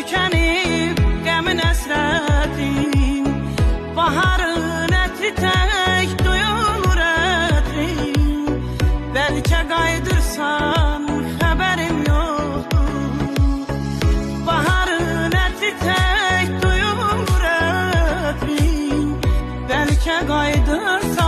tükənib qəmin əsrətin, baharın ətri tək duyulur ətrin. Bəlkə qayıdırsan, xəbərim yoxdur. Baharın ətri tək duyulur ətrin, bəlkə qayıdırsan.